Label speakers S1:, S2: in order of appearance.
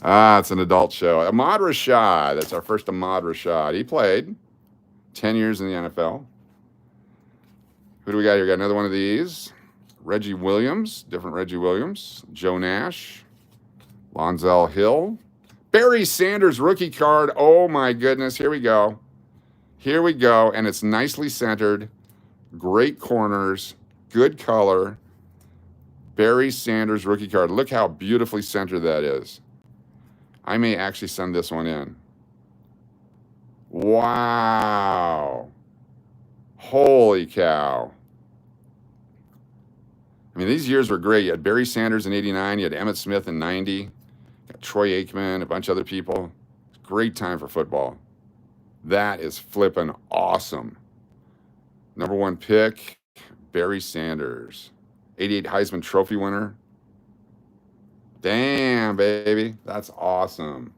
S1: It's an adult show. Ahmad Rashad. That's our first Ahmad Rashad. He played 10 years in the NFL. Who do we got here? Got another one of these. Reggie Williams, different Reggie Williams. Joe Nash. Lonzel Hill. Barry Sanders rookie card. Oh my goodness. Here we go. Here we go. And it's nicely centered. Great corners. Good color. Barry Sanders rookie card. Look how beautifully centered that is. I may actually send this one in. Wow. Holy cow. I mean, these years were great. You had Barry Sanders in 89. You had Emmitt Smith in 90. You got Troy Aikman, a bunch of other people. Great time for football. That is flipping awesome. Number 1 pick, Barry Sanders. 88 Heisman Trophy winner. Damn, baby. That's awesome.